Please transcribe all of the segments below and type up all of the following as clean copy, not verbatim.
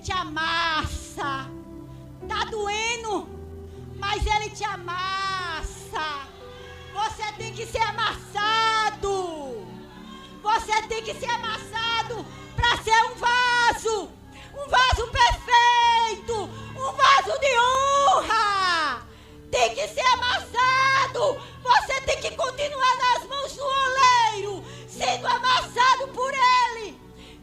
te amassa. Tá doendo, mas ele te amassa. Você tem que ser amassado. Você tem que ser amassado para ser um vaso perfeito, um vaso de honra. Tem que ser amassado. Você tem que continuar nas mãos do oleiro, sendo amassado por ele.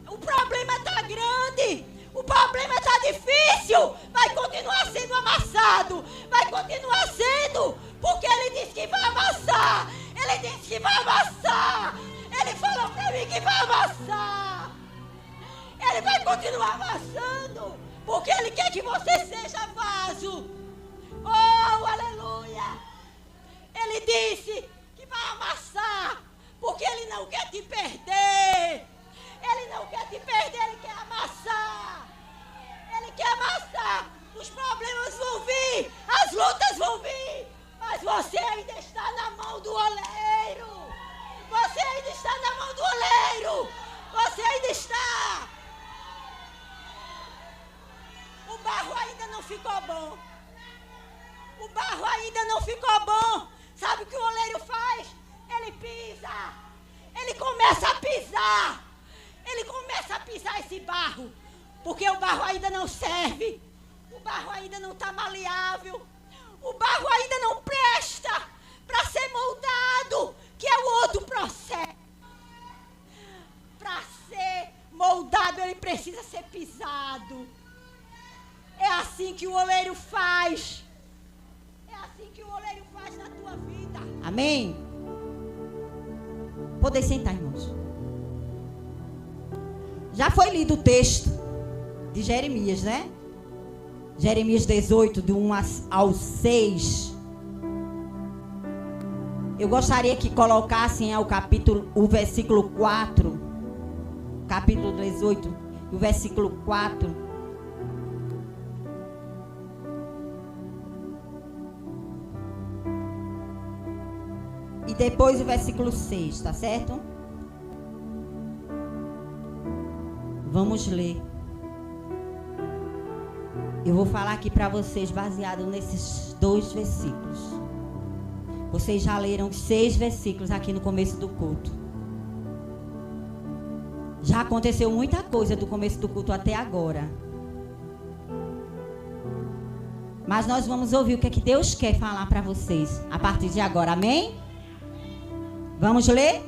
O problema está grande, o problema está difícil. Vai continuar sendo amassado, vai continuar sendo, porque ele disse que vai amassar. Ele disse que vai amassar. Ele falou para mim que vai amassar. Ele vai continuar amassando, porque ele quer que você seja vaso. Oh, aleluia. Ele disse que vai amassar, porque ele não quer te perder. Ele não quer te perder, ele quer amassar. Ele quer amassar. Os problemas vão vir, as lutas vão vir, mas você ainda está na mão do oleiro. Você ainda está na mão do oleiro. Você ainda está. O barro ainda não ficou bom. O barro ainda não ficou bom. Sabe o que o oleiro faz? Ele pisa. Ele começa a pisar. Ele começa a pisar esse barro. Porque o barro ainda não serve. O barro ainda não está maleável. O barro ainda não presta para ser moldado, que é o outro processo. Para ser moldado, ele precisa ser pisado. É assim que o oleiro faz. É assim que o oleiro faz na tua vida. Amém? Podem sentar, irmãos. Já foi lido o texto de Jeremias, né? Jeremias 18, do 1 ao 6. Eu gostaria que colocassem o versículo 4. Capítulo 18, o versículo 4. E depois o versículo 6, tá certo? Vamos ler. Eu vou falar aqui para vocês baseado nesses 2 versículos. Vocês já leram 6 versículos aqui no começo do culto. Já aconteceu muita coisa do começo do culto até agora. Mas nós vamos ouvir o que é que Deus quer falar para vocês a partir de agora, amém? Vamos ler?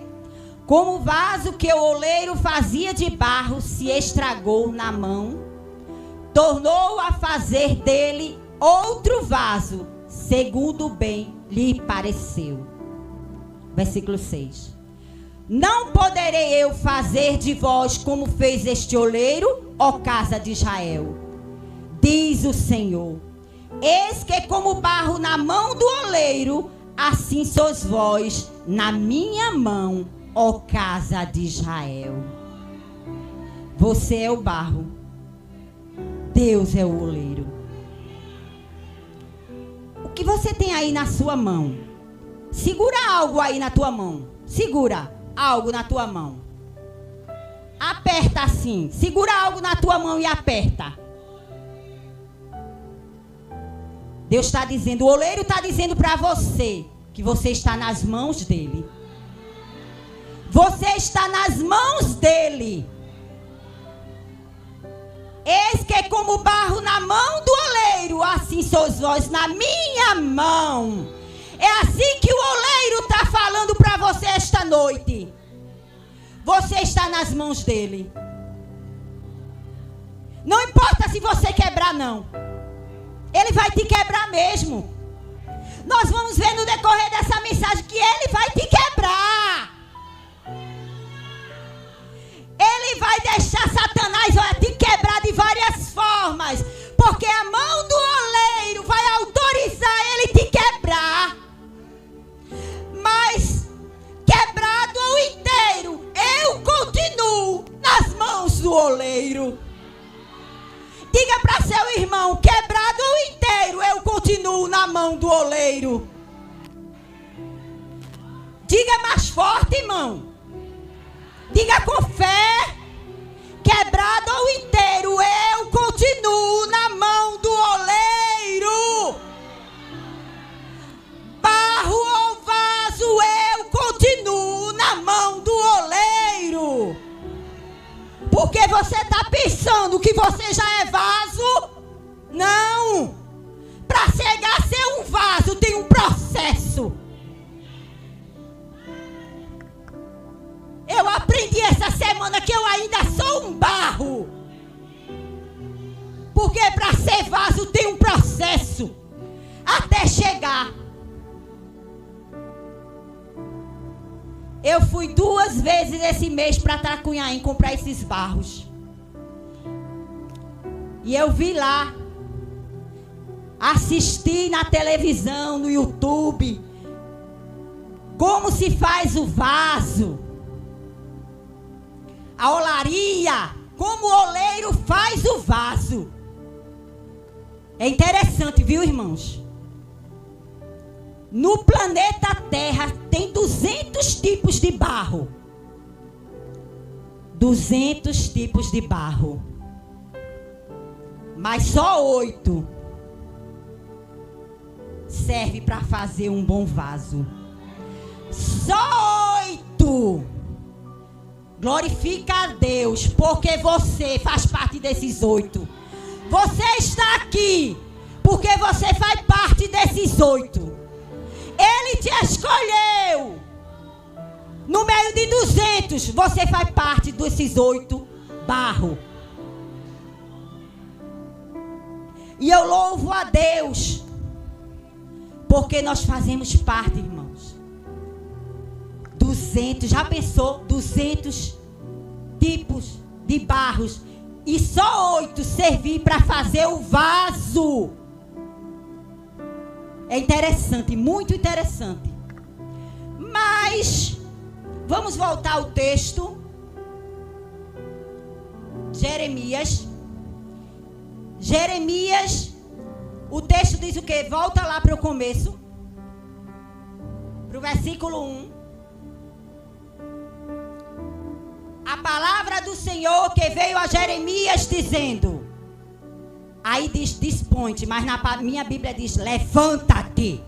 Como o vaso que o oleiro fazia de barro se estragou na mão, tornou a fazer dele outro vaso, segundo bem lhe pareceu. Versículo 6. Não poderei eu fazer de vós como fez este oleiro, ó casa de Israel, diz o Senhor. Eis que como barro na mão do oleiro, assim sois vós na minha mão, ó casa de Israel. Você é o barro, Deus é o oleiro. O que você tem aí na sua mão? Segura algo aí na tua mão. Segura algo na tua mão. Aperta assim. Segura algo na tua mão e aperta. Deus está dizendo, o oleiro está dizendo para você que você está nas mãos dele. Você está nas mãos dele. Eis que como barro na mão do oleiro, assim sois vós na minha mão. É assim que o oleiro está falando para você esta noite. Você está nas mãos dele. Não importa se você quebrar, não. Ele vai te quebrar mesmo. Nós vamos ver no decorrer dessa mensagem que ele vai te quebrar. Ele vai deixar Satanás te quebrar de várias formas. Porque a mão do oleiro vai autorizar ele te quebrar. Mas quebrado ou inteiro, eu continuo nas mãos do oleiro. Diga para seu irmão, quebrado ou inteiro, eu continuo na mão do oleiro. Diga mais forte, irmão. Diga com fé. Quebrado ou inteiro, eu continuo você está pensando que você já é vaso? Não. Para chegar a ser um vaso tem um processo. Eu aprendi essa semana que eu ainda sou um barro. Porque para ser vaso tem um processo. Até chegar. Eu fui 2 vezes esse mês para Tracunhaém comprar esses barros. E eu vi lá. Assisti na televisão, no YouTube. Como se faz o vaso. A olaria. Como o oleiro faz o vaso. É interessante, viu, irmãos? No planeta Terra tem 200 tipos de barro. 200 tipos de barro. Mas só 8 serve para fazer um bom vaso. Só 8. Glorifica a Deus, porque você faz parte desses 8. Você está aqui porque você faz parte desses 8. Ele te escolheu. No meio de 200, você faz parte desses 8 barros. E eu louvo a Deus, porque nós fazemos parte, irmãos. 200, já pensou? 200 tipos de barros. E só 8 servir para fazer o vaso. É interessante, muito interessante. Mas, vamos voltar ao texto. Jeremias. Jeremias, o texto diz o quê? Volta lá para o começo. Para o versículo 1. A palavra do Senhor que veio a Jeremias dizendo. Aí diz dispõe-te, mas na minha Bíblia diz levanta-te.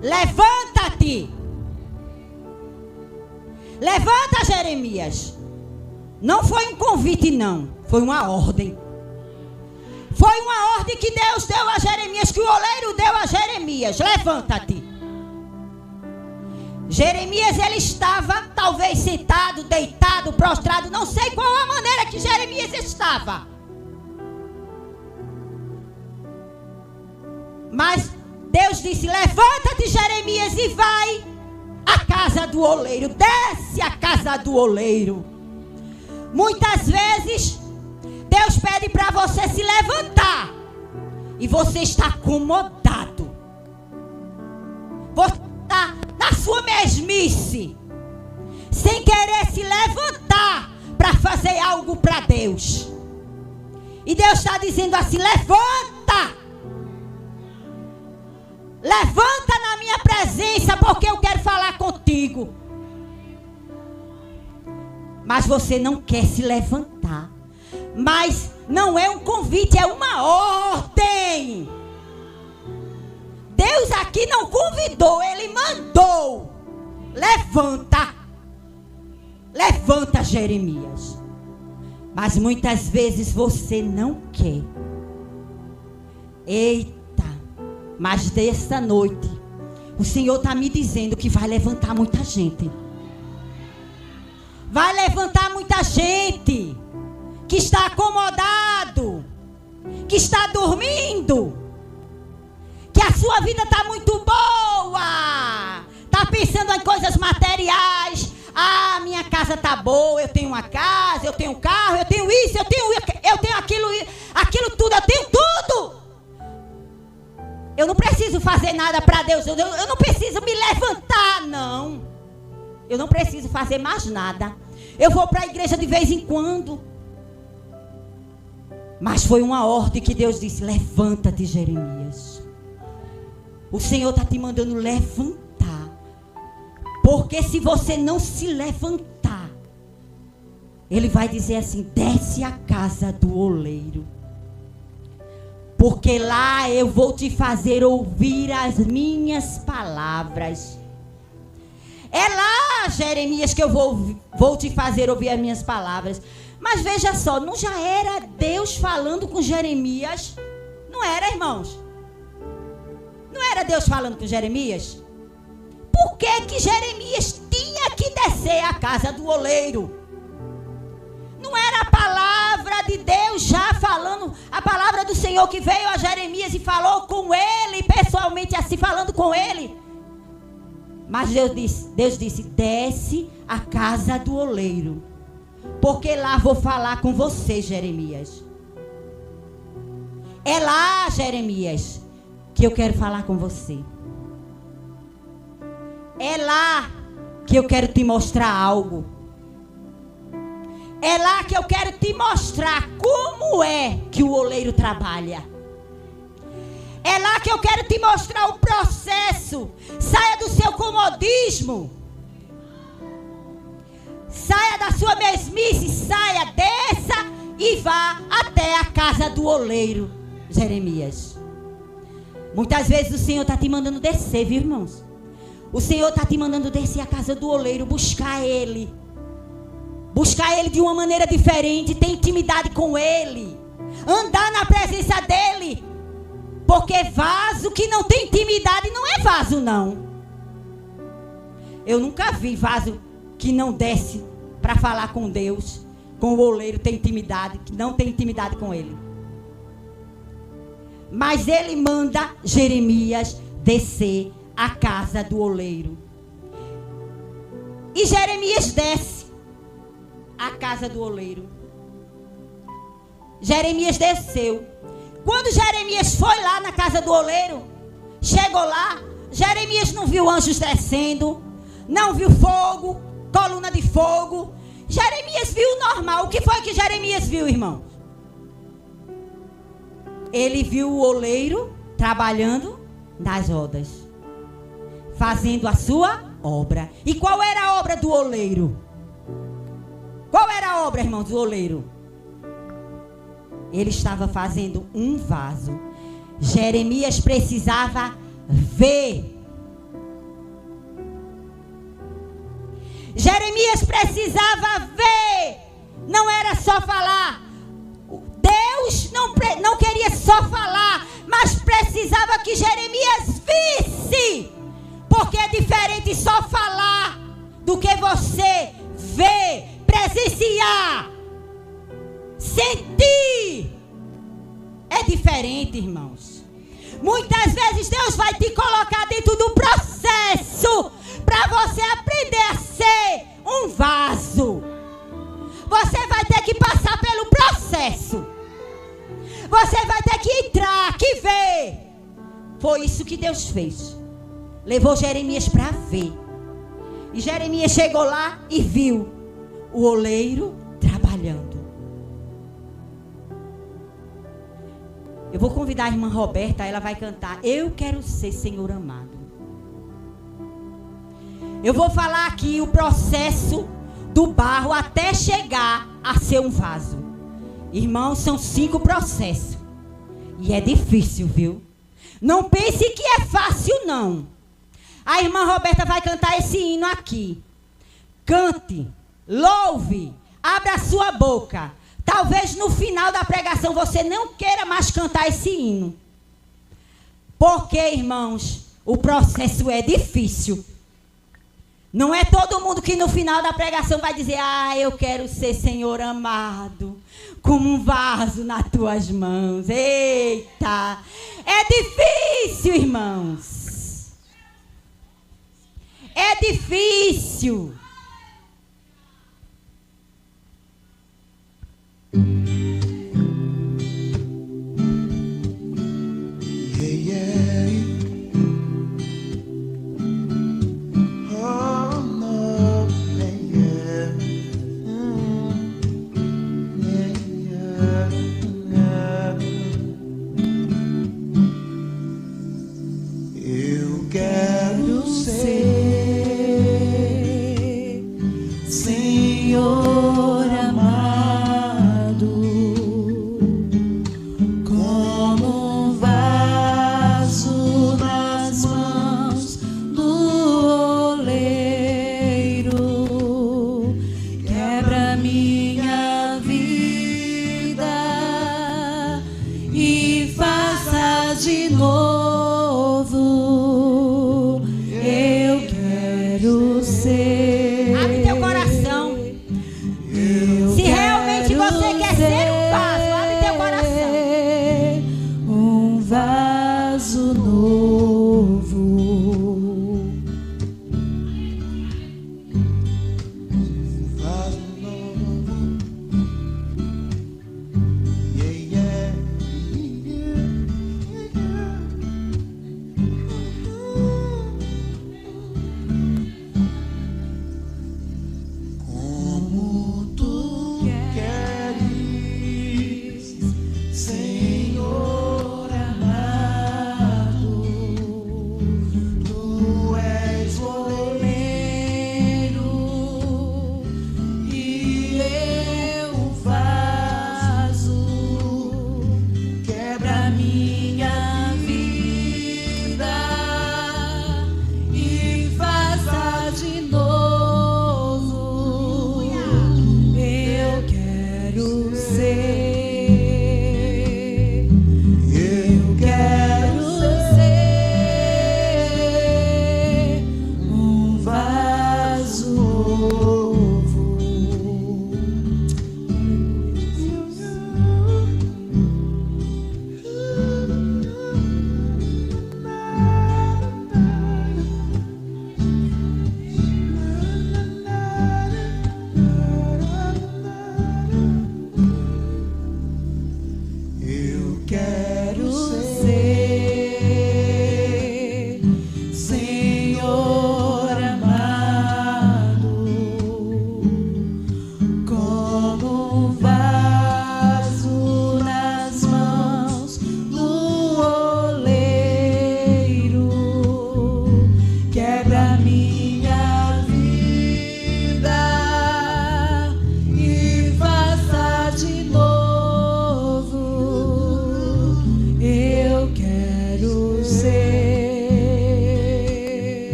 Levanta-te. Levanta, Jeremias. Não foi um convite, não. Foi uma ordem. Foi uma ordem que Deus deu a Jeremias, que o oleiro deu a Jeremias. Levanta-te. Jeremias, ele estava talvez sentado, deitado, prostrado. Não sei qual a maneira que Jeremias estava. Mas Deus disse, levanta-te, Jeremias, e vai à casa do oleiro. Desce à casa do oleiro. Muitas vezes Deus pede para você se levantar e você está acomodado. Você está na sua mesmice, sem querer se levantar para fazer algo para Deus. E Deus está dizendo assim, levanta. Levanta na minha presença, porque eu quero falar contigo. Mas você não quer se levantar. Mas não é um convite, é uma ordem. Deus aqui não convidou, Ele mandou. Levanta. Levanta, Jeremias. Mas muitas vezes você não quer. Eita, mas desta noite o Senhor está me dizendo que vai levantar muita gente. Vai levantar muita gente que está acomodado, que está dormindo, que a sua vida está muito boa, está pensando em coisas materiais. Ah, minha casa está boa, eu tenho uma casa, eu tenho um carro, eu tenho isso, eu tenho aquilo tudo, eu tenho tudo. Eu não preciso fazer nada para Deus, eu não preciso me levantar, não. Eu não preciso fazer mais nada. Eu vou para a igreja de vez em quando. Mas foi uma ordem que Deus disse, levanta-te, Jeremias. O Senhor está te mandando levantar. Porque se você não se levantar, Ele vai dizer assim, desce à casa do oleiro. Porque lá eu vou te fazer ouvir as minhas palavras. É lá, Jeremias, que eu vou te fazer ouvir as minhas palavras. Mas veja só, não já era Deus falando com Jeremias? Não era, irmãos? Não era Deus falando com Jeremias? Por que Jeremias tinha que descer à casa do oleiro? Não era a palavra de Deus já falando, a palavra do Senhor que veio a Jeremias e falou com ele, pessoalmente assim, falando com ele? Mas Deus disse, desce à casa do oleiro, porque lá vou falar com você, Jeremias. É lá, Jeremias, que eu quero falar com você. É lá que eu quero te mostrar algo. É lá que eu quero te mostrar como é que o oleiro trabalha. É lá que eu quero te mostrar o processo. Saia do seu comodismo. Saia da sua mesmice. Saia, desça e vá até a casa do oleiro, Jeremias. Muitas vezes o Senhor está te mandando descer, viu, irmãos? O Senhor está te mandando descer à casa do oleiro, buscar Ele. Buscar Ele de uma maneira diferente, ter intimidade com Ele. Andar na presença dEle. Porque vaso que não tem intimidade não é vaso, não. Eu nunca vi vaso que não desce para falar com Deus, com o oleiro, tem intimidade, que não tem intimidade com Ele. Mas Ele manda Jeremias descer à casa do oleiro. E Jeremias desce à casa do oleiro. Jeremias desceu. Quando Jeremias foi lá na casa do oleiro, chegou lá, Jeremias não viu anjos descendo, não viu fogo, coluna de fogo. Jeremias viu o normal. O que foi que Jeremias viu, irmão? Ele viu o oleiro trabalhando nas rodas, fazendo a sua obra. E qual era a obra do oleiro? Qual era a obra, irmãos, do oleiro? Ele estava fazendo um vaso. Jeremias precisava ver. Jeremias precisava ver. Não era só falar. Deus não queria só falar, mas precisava que Jeremias visse. Porque é diferente só falar do que você ver, presenciar, sentir. É diferente, irmãos. Muitas vezes Deus vai te colocar dentro do processo para você aprender a ser um vaso. Você vai ter que passar pelo processo. Você vai ter que entrar, que ver. Foi isso que Deus fez. Levou Jeremias para ver. E Jeremias chegou lá e viu o oleiro trabalhando. Eu vou convidar a irmã Roberta, ela vai cantar Eu Quero Ser Senhor Amado. Eu vou falar aqui o processo do barro até chegar a ser um vaso. Irmãos, são 5 processos. E é difícil, viu? Não pense que é fácil, não. A irmã Roberta vai cantar esse hino aqui. Cante, louve, abra a sua boca. Talvez no final da pregação você não queira mais cantar esse hino. Porque, irmãos, o processo é difícil. Não é todo mundo que no final da pregação vai dizer: ah, eu quero ser Senhor amado, como um vaso nas tuas mãos. Eita! É difícil, irmãos. É difícil. Minha vida. de novo. Eu quero ser. Abre teu coração. Se realmente você quer ser um vaso, abre teu coração. Um vaso novo.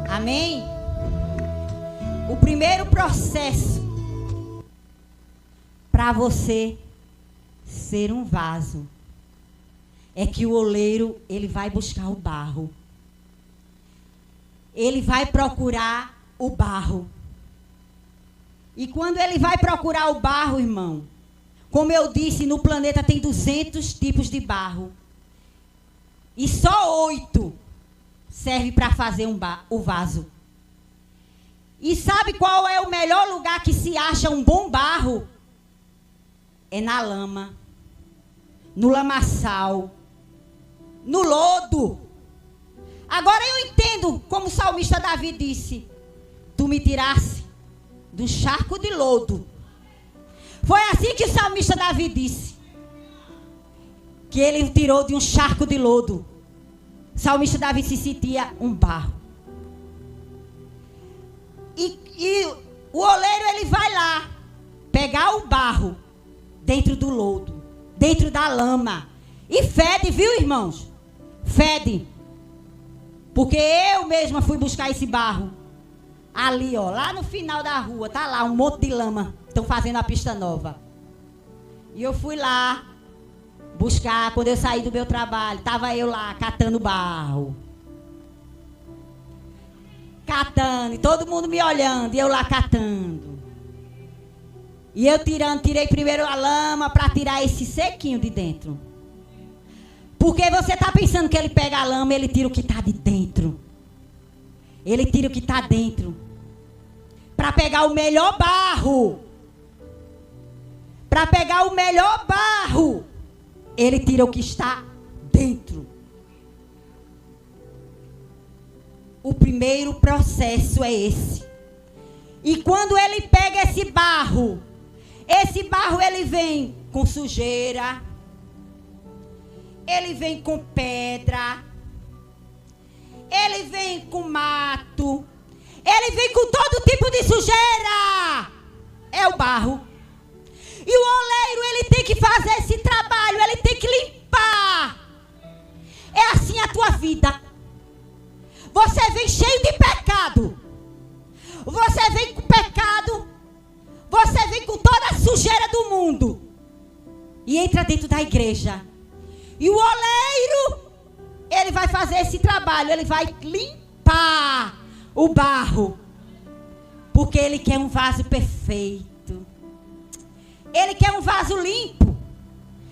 Amém? O primeiro processo para você ser um vaso é que o oleiro, ele vai buscar o barro. Ele vai procurar o barro. E quando ele vai procurar o barro, irmão, como eu disse, no planeta tem 200 tipos de barro. E só 8 serve para fazer o vaso. E sabe qual é o melhor lugar que se acha um bom barro? É na lama, no lamaçal, no lodo. Agora eu entendo como o salmista Davi disse: tu me tirasse do charco de lodo. Foi assim que o salmista Davi disse, que ele tirou de um charco de lodo. O salmista Davi se sentia um barro. E o oleiro, ele vai lá pegar o barro dentro do lodo, dentro da lama. E fede, viu, irmãos? Fede. Porque eu mesma fui buscar esse barro. Ali, ó, lá no final da rua, tá lá um monte de lama. Estão fazendo a pista nova. E eu fui lá buscar, quando eu saí do meu trabalho, estava eu lá catando barro. Catando, e todo mundo me olhando, e eu lá catando. E eu tirei primeiro a lama para tirar esse sequinho de dentro. Porque você está pensando que ele pega a lama e ele tira o que está de dentro. Ele tira o que está dentro. Para pegar o melhor barro. Para pegar o melhor barro, ele tira o que está dentro. O primeiro processo é esse. E quando ele pega esse barro ele vem com sujeira, ele vem com pedra, ele vem com mato, ele vem com todo tipo de sujeira. É o barro. E o oleiro, ele tem que fazer esse trabalho, ele tem que limpar. É assim a tua vida. Você vem cheio de pecado. Você vem com pecado. Você vem com toda a sujeira do mundo. E entra dentro da igreja. E o oleiro, ele vai fazer esse trabalho. Ele vai limpar o barro. Porque ele quer um vaso perfeito. Ele quer um vaso limpo.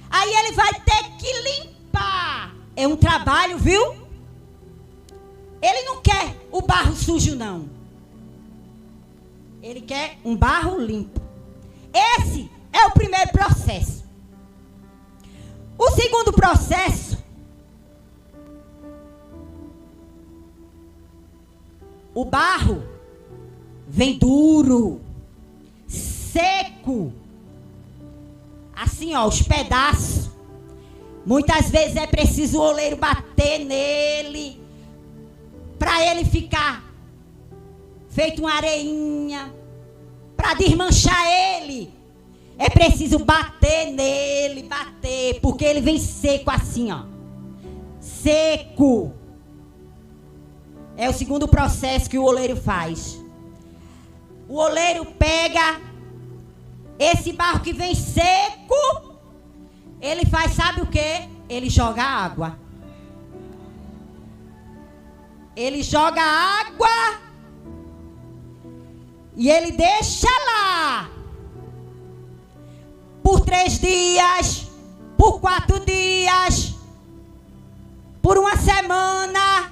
Aí ele vai ter que limpar. É um trabalho, viu? Ele não quer o barro sujo, não. Ele quer um barro limpo. Esse é o primeiro processo. O segundo processo, o barro vem duro, seco, assim, ó, os pedaços. Muitas vezes é preciso o oleiro bater nele, para ele ficar feito uma areinha, para desmanchar ele. É preciso bater nele, bater, porque ele vem seco assim, ó. Seco. É o segundo processo que o oleiro faz. O oleiro pega esse barro que vem seco, ele faz, sabe o quê? Ele joga água. Ele joga água e ele deixa lá por 3 dias, por 4 dias, por uma semana.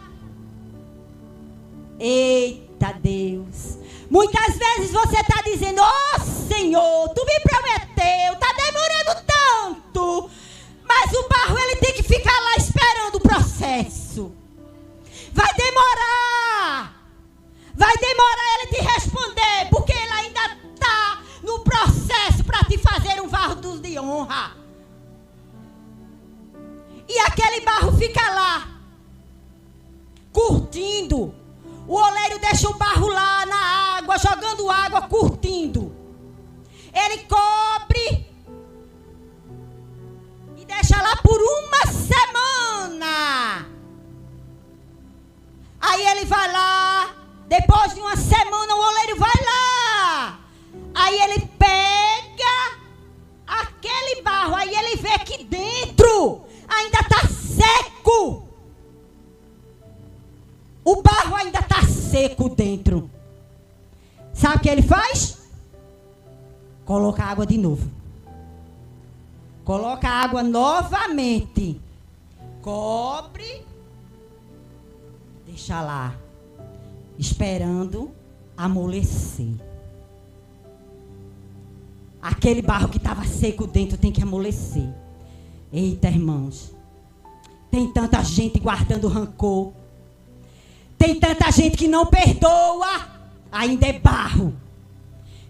Eita Deus! Muitas vezes você está dizendo: ó Senhor, tu me prometeu, está demorando tanto. Mas o barro, ele tem que ficar lá esperando o processo. Vai demorar. Vai demorar ele te responder, porque ele ainda está no processo para te fazer um vaso de honra. E aquele barro fica lá, curtindo. O oleiro deixa o barro lá na água, jogando água, curtindo. Ele cobre e deixa lá por uma semana. Aí ele vai lá, depois de uma semana o oleiro vai lá. Aí ele pega aquele barro, aí ele vê que dentro ainda está seco. O barro ainda está seco dentro. Sabe o que ele faz? Coloca água de novo. Coloca água novamente. Cobre. Deixa lá. Esperando amolecer. Aquele barro que estava seco dentro tem que amolecer. Eita, irmãos. Tem tanta gente guardando rancor. Tem tanta gente que não perdoa. Ainda é barro.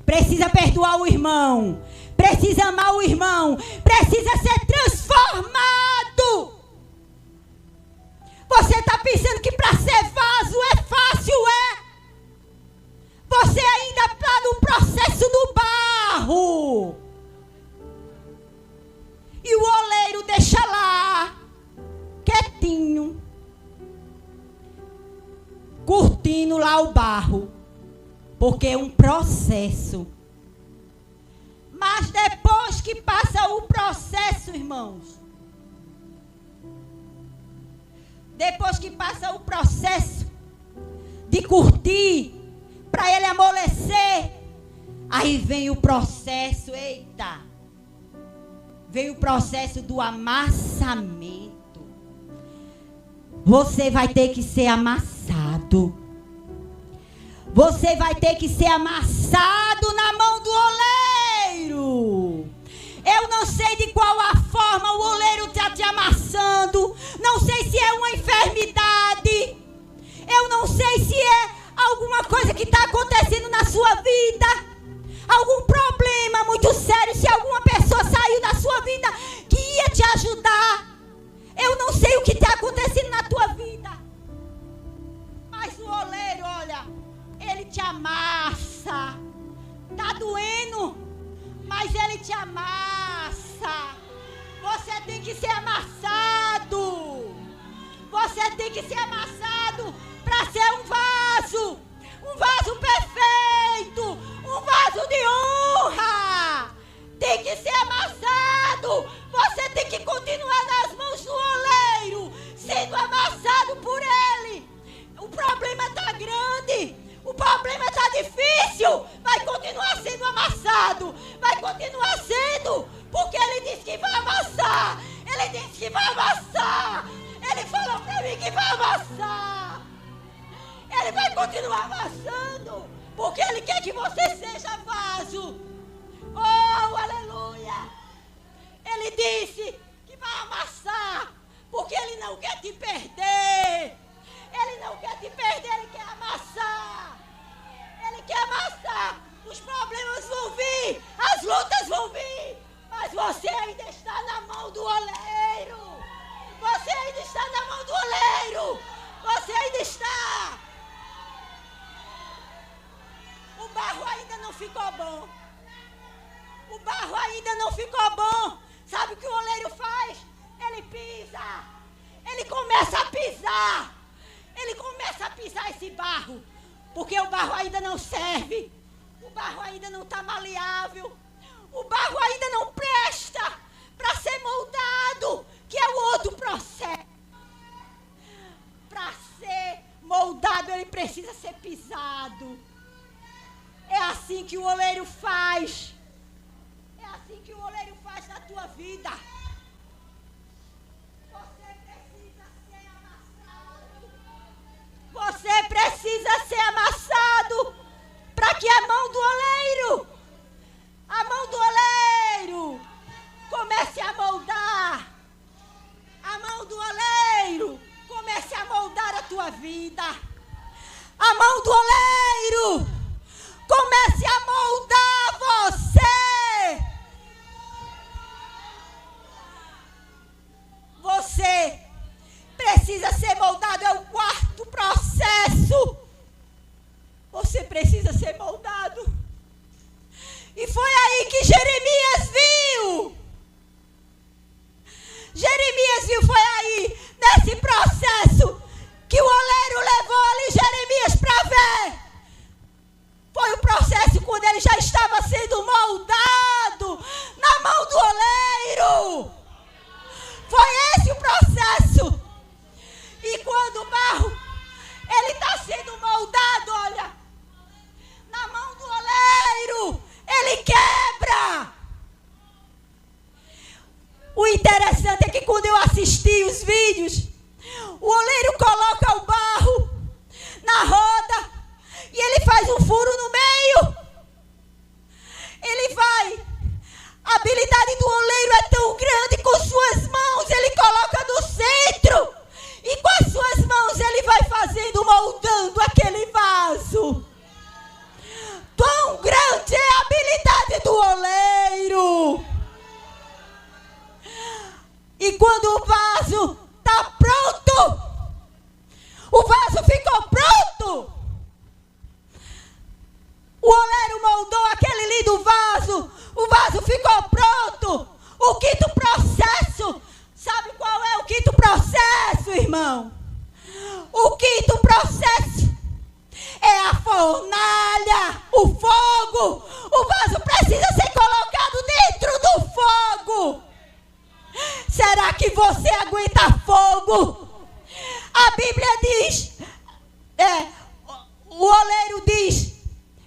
Precisa perdoar o irmão. Precisa amar o irmão. Precisa ser transformado. Você está pensando que para ser vaso é fácil, é? Você ainda está no processo do barro. E o oleiro deixa lá, quietinho, curtindo lá o barro, porque é um processo. Mas depois que passa o processo, irmãos, depois que passa o processo de curtir, para ele amolecer, aí vem o processo, eita, vem o processo do amassamento. Você vai ter que ser amassado. Você vai ter que ser amassado na mão do oleiro. Eu não sei de qual a forma o oleiro está te amassando. Não sei se é uma enfermidade. Eu não sei se é alguma coisa que está acontecendo na sua vida. Algum problema muito sério. Se alguma pessoa saiu da sua vida que ia te ajudar. Eu não sei o que está acontecendo na tua vida. Mas o oleiro, olha, ele te amassa. Está doendo, mas ele te amassa. Você tem que ser amassado. Você tem que que ser amassado para ser um vaso perfeito, um vaso de honra. Tem que ser amassado. Você tem que continuar nas mãos do oleiro, sendo amassado por ele. O problema está grande, o problema está difícil. Vai continuar sendo amassado, vai continuar sendo, porque ele disse que vai amassar. Ele disse que vai amassar. Ele falou para mim que vai amassar. Ele vai continuar amassando, porque ele quer que você seja vaso. Oh, aleluia! Ele disse que vai amassar, porque ele não quer te perder. Ele não quer te perder, ele quer amassar. Ele quer amassar. Os problemas vão vir, as lutas vão vir, mas você ainda está na mão do oleiro. Você ainda está na mão do oleiro. Você ainda está. O barro ainda não ficou bom. O barro ainda não ficou bom. Sabe o que o oleiro faz? Ele pisa. Ele começa a pisar. Ele começa a pisar esse barro. Porque o barro ainda não serve. O barro ainda não está maleável. O barro ainda não presta para ser moldado, que é o outro processo. Para ser moldado, ele precisa ser pisado. É assim que o oleiro faz. É assim que o oleiro faz na tua vida. Você precisa ser amassado. Você precisa ser amassado para que a mão do oleiro comece a moldar. A mão do oleiro comece a moldar a tua vida. A mão do oleiro comece a moldar você. Você precisa ser moldado, é o quarto processo. Você precisa ser moldado. E foi aí que Jeremias viu. Jeremias viu, foi aí, nesse processo, que o oleiro levou ali Jeremias para ver. Foi o processo quando ele já estava sendo moldado na mão do oleiro. Foi esse o processo. E quando o barro, ele está sendo moldado, olha, na mão do oleiro, ele quebra. O interessante é que quando eu assisti os vídeos, o oleiro coloca o barro na roda e ele faz um furo no meio. Ele vai. A habilidade do oleiro é tão grande, com suas mãos ele coloca no centro. E com as suas mãos ele vai fazendo, moldando aquele vaso. Tão grande é a habilidade do oleiro. E quando o vaso está pronto, o vaso ficou pronto. O oleiro moldou aquele lindo vaso. O vaso ficou pronto. O quinto processo. Sabe qual é o quinto processo, irmão? O quinto processo é a fornalha, o fogo. O vaso precisa ser colocado dentro do fogo. Será que você aguenta fogo? A Bíblia diz, o oleiro diz,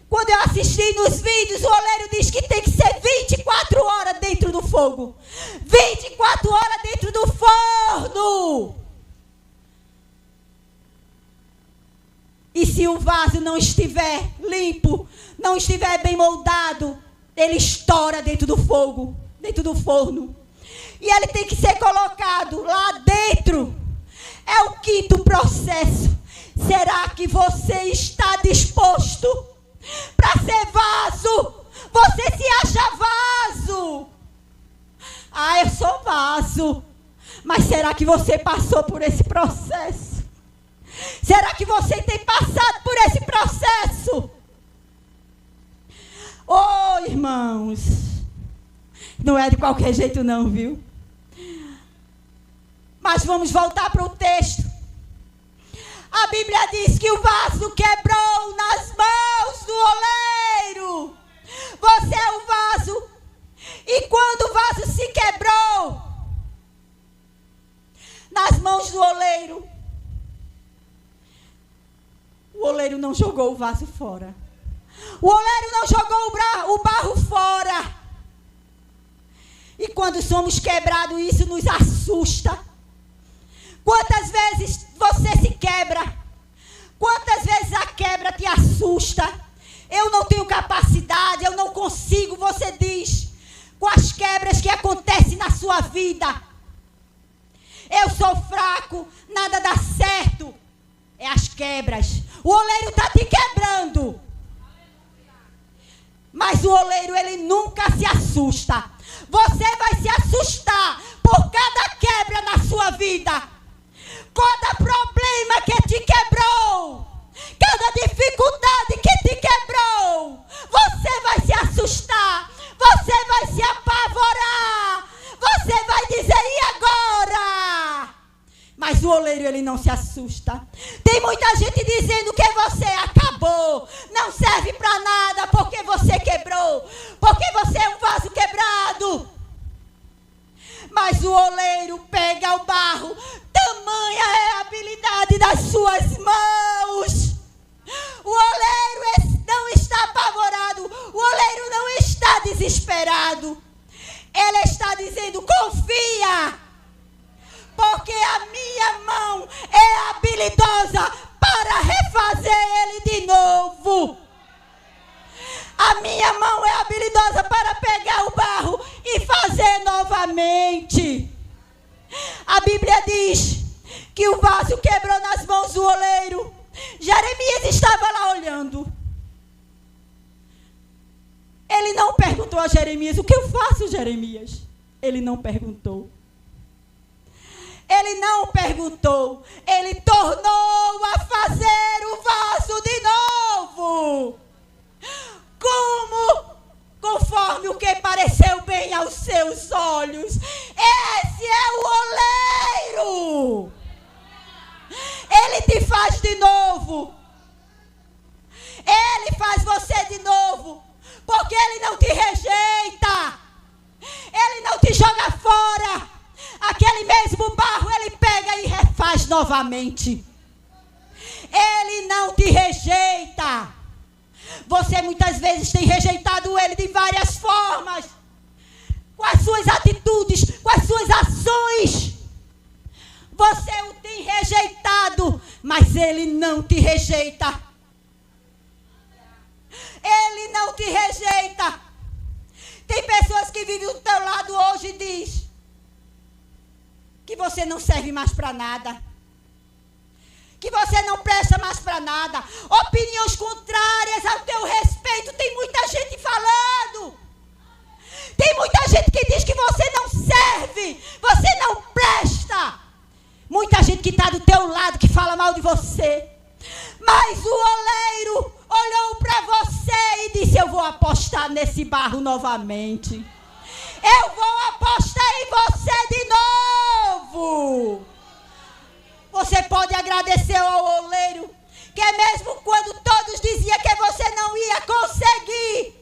quando eu assisti nos vídeos, o oleiro diz que tem que ser 24 horas dentro do fogo. 24 horas dentro do forno. E se o vaso não estiver limpo, não estiver bem moldado, ele estoura dentro do fogo, dentro do forno. E ele tem que ser colocado lá dentro. É o quinto processo. Será que você está disposto para ser vaso? Você se acha vaso? Ah, eu sou vaso. Mas será que você passou por esse processo? Será que você tem passado por esse processo? Oh, irmãos, não é de qualquer jeito não, viu? Mas vamos voltar para o texto. A Bíblia diz que o vaso quebrou nas mãos do oleiro. Você é o vaso. E quando o vaso se quebrou nas mãos do oleiro, o oleiro não jogou o vaso fora. O oleiro não jogou o barro fora. E quando somos quebrados, isso nos assusta. Quantas vezes você se quebra? Quantas vezes a quebra te assusta? Eu não tenho capacidade, eu não consigo, você diz, com as quebras que acontecem na sua vida. Eu sou fraco, nada dá certo. É as quebras. O oleiro está te quebrando. Mas o oleiro, ele nunca se assusta. Você vai se assustar por cada quebra na sua vida. Cada problema que te quebrou. Cada dificuldade que te quebrou. Você vai se assustar. Você vai se apavorar. Você vai dizer, e agora? Mas o oleiro, ele não se assusta. Tem muita gente dizendo que você acabou. Não serve para nada porque você quebrou. Porque você é um vaso quebrado. Mas o oleiro pega o barro. Tamanha é a habilidade das suas mãos. O oleiro não está apavorado. O oleiro não está desesperado. Ele está dizendo, confia. Porque a minha mão é habilidosa para refazer ele de novo. A minha mão é habilidosa para pegar o barro e fazer novamente. A Bíblia diz que o vaso quebrou nas mãos do oleiro. Jeremias estava lá olhando. Ele não perguntou a Jeremias, o que eu faço, Jeremias? Ele não perguntou. Ele não perguntou. Ele tornou a fazer o vaso de novo. Como? Conforme o que pareceu bem aos seus olhos. Esse é o oleiro. Ele te faz de novo. Ele faz você de novo. Porque ele não te rejeita. Ele não te joga fora. Aquele mesmo barro ele pega e refaz novamente. Ele não te rejeita. Você muitas vezes tem rejeitado ele de várias formas. Com as suas atitudes, com as suas ações. Você o tem rejeitado, mas ele não te rejeita. Ele não te rejeita. Tem pessoas que vivem do teu lado hoje e diz que você não serve mais para nada. Que você não presta mais para nada. Opiniões contrárias ao teu respeito. Tem muita gente falando. Tem muita gente que diz que você não serve. Você não presta. Muita gente que está do teu lado, que fala mal de você. Mas o oleiro olhou para você e disse, eu vou apostar nesse barro novamente. Eu vou apostar em você de novo. Você pode agradecer ao oleiro, que mesmo quando todos diziam que você não ia conseguir,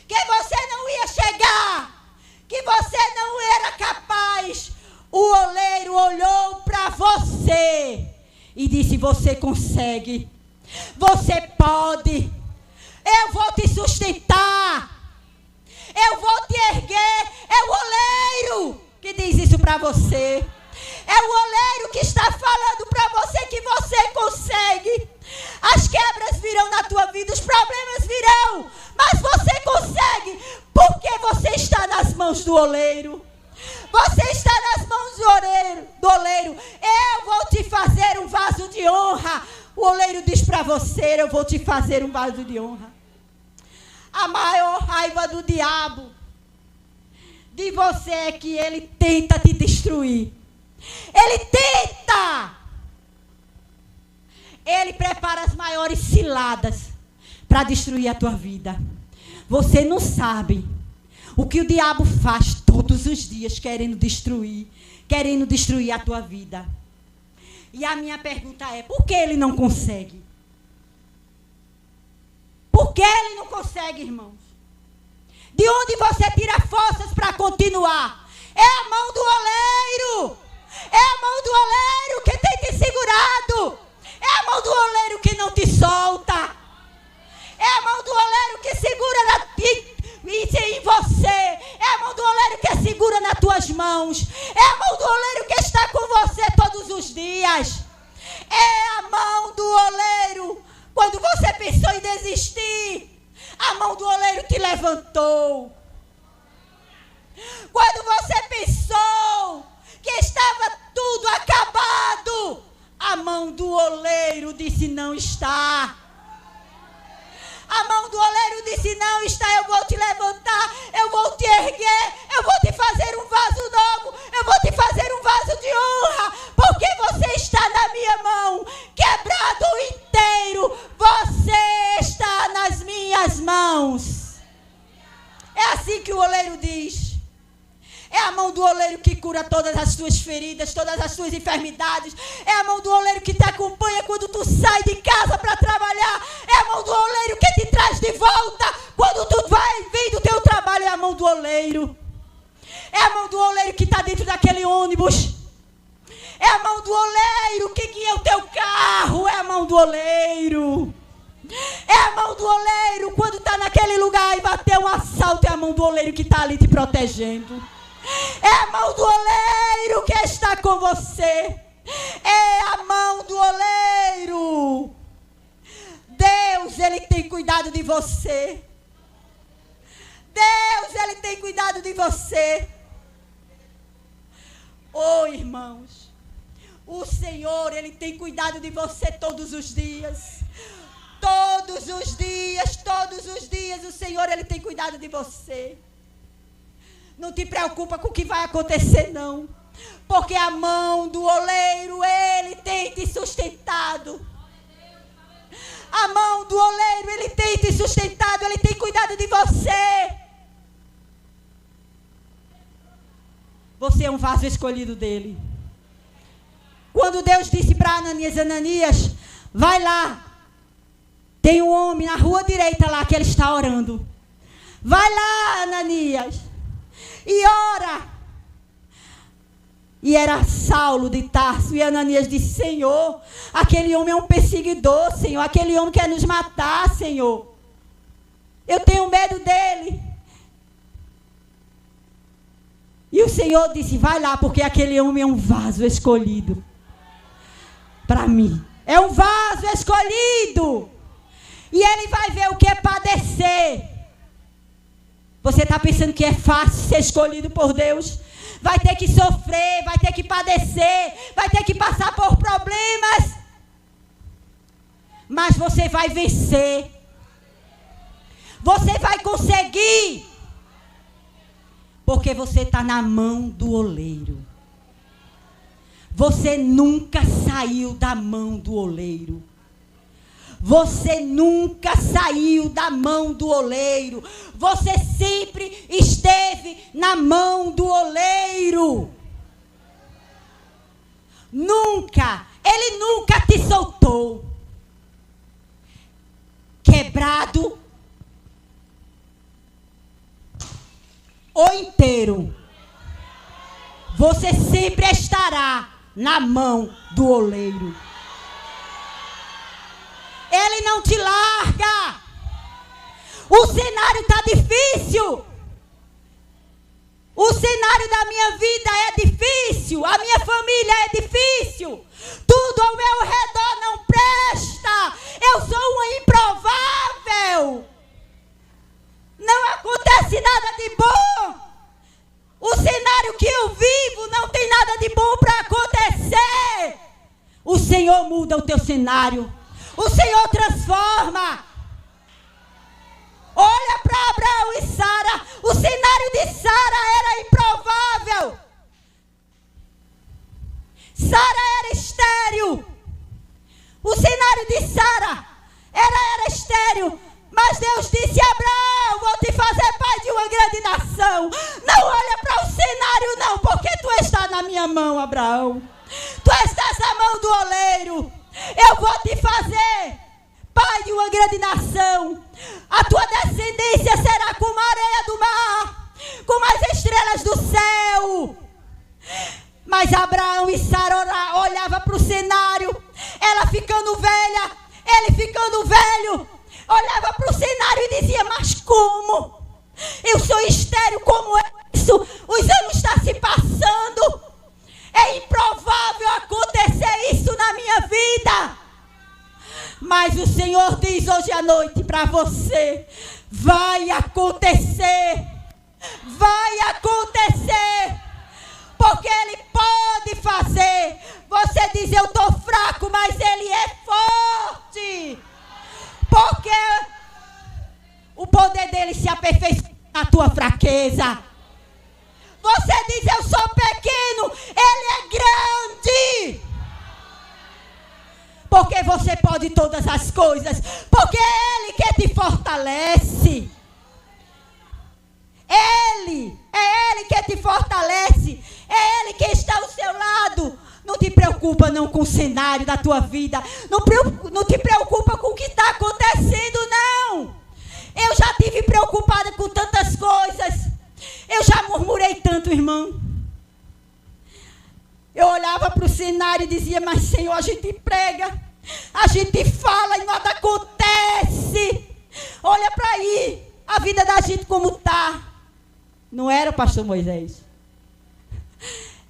que você não ia chegar, que você não era capaz, o oleiro olhou para você e disse, você consegue, você pode, eu vou te sustentar, eu vou te erguer. É o oleiro que diz isso para você. É o oleiro que está falando para você que você consegue. As quebras virão na tua vida, os problemas virão, mas você consegue, porque você está nas mãos do oleiro. Você está nas mãos do oleiro. Eu vou te fazer um vaso de honra. O oleiro diz para você, eu vou te fazer um vaso de honra. A maior raiva do diabo de você é que ele tenta te destruir. Ele tenta. Ele prepara as maiores ciladas para destruir a tua vida. Você não sabe o que o diabo faz todos os dias querendo destruir a tua vida. E a minha pergunta é, por que ele não consegue? Por que ele não consegue, irmãos? De onde você tira forças para continuar? É a mão do oleiro. É a mão do oleiro que tem te segurado. É a mão do oleiro que não te solta. É a mão do oleiro que segura em você. É a mão do oleiro que segura nas tuas mãos. É a mão do oleiro que está com você todos os dias. É a mão do oleiro. Quando você pensou em desistir, a mão do oleiro te levantou. Quando você pensou que estava tudo acabado, a mão do oleiro disse: não está. A mão do oleiro disse: não está, eu vou te levantar, eu vou te erguer, eu vou te fazer um vaso novo, eu vou te fazer um vaso de honra, porque você está na minha mão, quebrado inteiro, você está nas minhas mãos. É assim que o oleiro diz. É a mão do oleiro que cura todas as tuas feridas, todas as tuas enfermidades. É a mão do oleiro que te acompanha quando tu sai de casa para trabalhar. É a mão do oleiro que te traz de volta quando tu vai vir do teu trabalho. É a mão do oleiro. É a mão do oleiro que está dentro daquele ônibus. É a mão do oleiro que guia o teu carro. É a mão do oleiro. É a mão do oleiro quando está naquele lugar e bateu um assalto. É a mão do oleiro que está ali te protegendo. É a mão do oleiro que está com você. É a mão do oleiro. Deus, Ele tem cuidado de você. Deus, Ele tem cuidado de você. Oh, irmãos, o Senhor, Ele tem cuidado de você todos os dias. Todos os dias, o Senhor, Ele tem cuidado de você. Não te preocupa com o que vai acontecer, não. Porque a mão do oleiro, Ele tem te sustentado. A mão do oleiro, Ele tem te sustentado. Ele tem cuidado de você. Você é um vaso escolhido dEle. Quando Deus disse para Ananias: Ananias, vai lá. Tem um homem na rua direita lá que ele está orando. Vai lá, Ananias. E ora. E era Saulo de Tarso. E Ananias disse: Senhor, aquele homem é um perseguidor, Senhor. Aquele homem quer nos matar, Senhor. Eu tenho medo dele. E o Senhor disse: vai lá, porque aquele homem é um vaso escolhido para mim. É um vaso escolhido. E ele vai ver o que é padecer. Você está pensando que é fácil ser escolhido por Deus? Vai ter que sofrer, vai ter que padecer, vai ter que passar por problemas. Mas você vai vencer. Você vai conseguir. Porque você está na mão do oleiro. Você nunca saiu da mão do oleiro. Você nunca saiu da mão do oleiro. Você sempre esteve na mão do oleiro. Nunca. Ele nunca te soltou. Quebrado ou inteiro. Você sempre estará na mão do oleiro. Ele não te larga. O cenário está difícil. O cenário da minha vida é difícil. A minha família é difícil. Tudo ao meu redor não presta. Eu sou uma improvável. Não acontece nada de bom. O cenário que eu vivo não tem nada de bom para acontecer. O Senhor muda o teu cenário. O Senhor transforma. Olha para Abraão e Sara. O cenário de Sara era improvável. Sara era estéril. O cenário de Sara era estéril. Mas Deus disse: Abraão, vou te fazer pai de uma grande nação. Não olha para o cenário não, porque tu está na minha mão, Abraão. Tu estás na mão do oleiro. Eu vou te fazer pai de uma grande nação. A tua descendência será como a areia do mar, como as estrelas do céu. Mas Abraão e Sara olhavam para o cenário. Ela ficando velha, ele ficando velho. Olhava para o cenário e dizia: mas como? Eu sou estéril, como é isso? Os anos estão se passando. É improvável acontecer isso na minha vida. Mas o Senhor diz hoje à noite para você: vai acontecer. Vai acontecer. Porque Ele pode fazer. Você diz: eu estou fraco, mas Ele é forte. Porque o poder dele se aperfeiçoa na tua fraqueza. Você diz: eu sou pequeno, Ele é grande. Porque você pode todas as coisas. Porque é Ele que te fortalece. É Ele que te fortalece. É Ele que está ao seu lado. Não te preocupa não com o cenário da tua vida. Não te preocupa com o que está acontecendo, não. Eu já estive preocupada com tantas coisas. Eu já murmurei tanto, irmão. Eu olhava para o cenário e dizia: mas Senhor, a gente prega, a gente fala e nada acontece. Olha para aí, a vida da gente como está. Não era, pastor Moisés?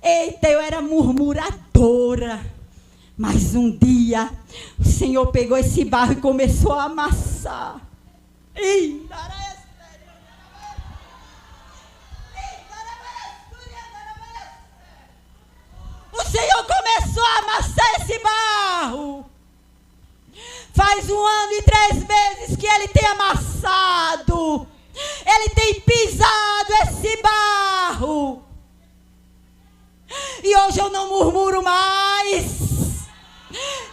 Eita, eu era murmuradora. Mas um dia o Senhor pegou esse barro e começou a amassar. O Senhor começou a amassar esse barro. Faz 1 ano e 3 meses que Ele tem amassado. Ele tem pisado esse barro. E hoje eu não murmuro mais.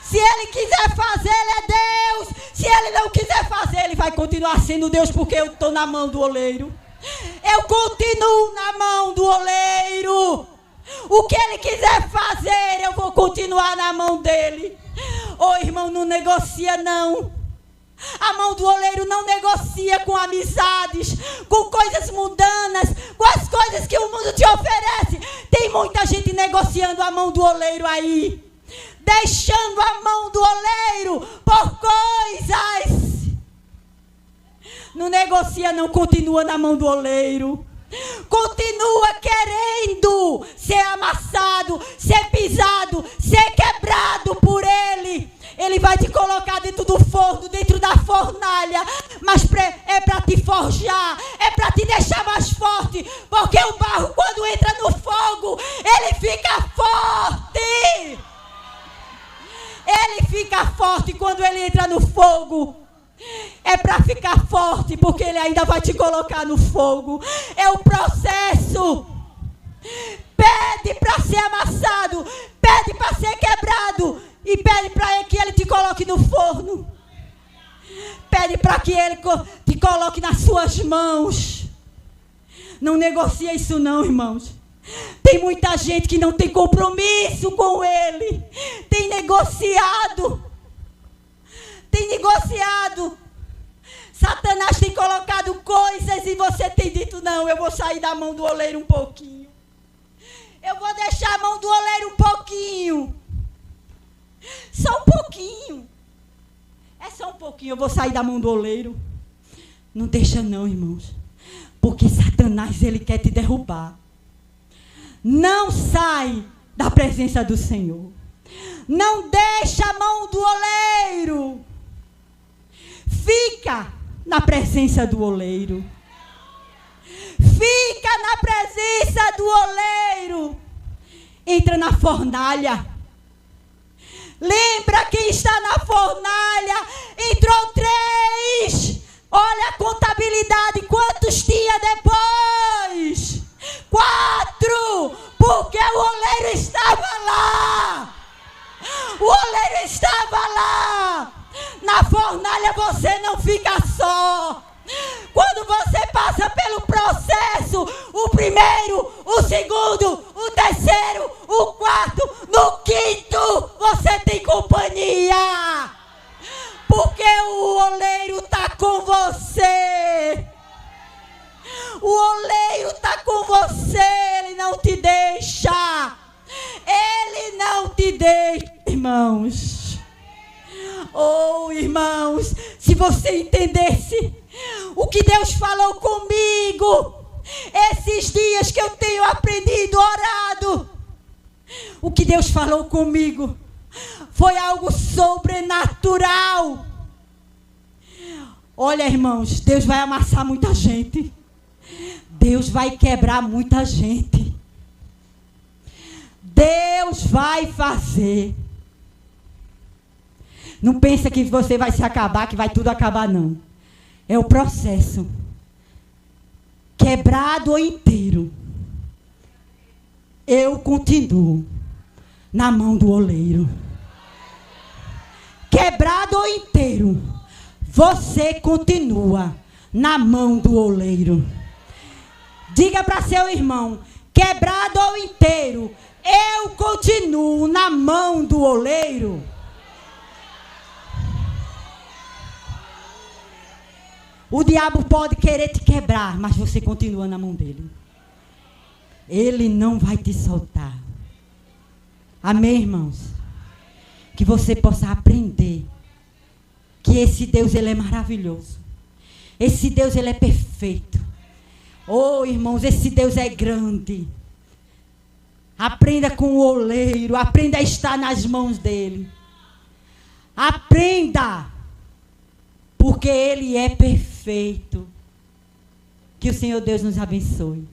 Se Ele quiser fazer, Ele é Deus. Se Ele não quiser fazer, Ele vai continuar sendo Deus, porque eu estou na mão do oleiro. Eu continuo na mão do oleiro. O que Ele quiser fazer, eu vou continuar na mão dEle. Ô irmão, não negocia não. A mão do oleiro não negocia com amizades, com coisas mundanas, com as coisas que o mundo te oferece. Tem muita gente negociando a mão do oleiro aí, deixando a mão do oleiro por coisas. Não negocia não, continua na mão do oleiro. Continua querendo ser amassado, ser pisado, ser quebrado por Ele. Ele vai te colocar dentro do forno, dentro da fornalha. Mas é para te forjar, é para te deixar mais forte. Porque o barro, quando entra no fogo, ele fica forte. Ele fica forte quando ele entra no fogo. É para ficar forte, porque Ele ainda vai te colocar no fogo. É o processo. Pede para ser amassado, pede para ser quebrado, e pede para que Ele te coloque no forno. Pede para que Ele te coloque nas suas mãos. Não negocia isso não, irmãos. Tem muita gente que não tem compromisso com Ele. Tem negociado. Satanás tem colocado coisas e você tem dito: não, eu vou sair da mão do oleiro um pouquinho. Eu vou deixar a mão do oleiro um pouquinho. Só um pouquinho. É só um pouquinho, eu vou sair da mão do oleiro. Não deixa não, irmãos. Porque Satanás, ele quer te derrubar. Não sai da presença do Senhor. Não deixa a mão do oleiro. Fica na presença do oleiro. Fica na presença do oleiro. Entra na fornalha. Lembra quem está na fornalha? Entrou 3. Olha a contabilidade. Quantos tinha depois? 4. Porque o oleiro estava lá. O oleiro estava lá. Na fornalha você não fica só. Quando você passa pelo processo, o primeiro, o segundo, o terceiro, o quarto, no quinto, de Deus, irmãos. Oh, irmãos, se você entendesse o que Deus falou comigo, esses dias que eu tenho aprendido, orado, o que Deus falou comigo foi algo sobrenatural. Olha, irmãos, Deus vai amassar muita gente. Deus vai quebrar muita gente. Deus vai fazer. Não pensa que você vai se acabar, que vai tudo acabar, não. É o processo. Quebrado ou inteiro, eu continuo na mão do oleiro. Quebrado ou inteiro, você continua na mão do oleiro. Diga para seu irmão: quebrado ou inteiro, eu continuo na mão do oleiro. O diabo pode querer te quebrar, mas você continua na mão dele. Ele não vai te soltar. Amém, irmãos? Que você possa aprender que esse Deus, ele é maravilhoso. Esse Deus, ele é perfeito. Oh, irmãos, esse Deus é grande. Aprenda com o oleiro, aprenda a estar nas mãos dele. Aprenda, porque ele é perfeito. Que o Senhor Deus nos abençoe.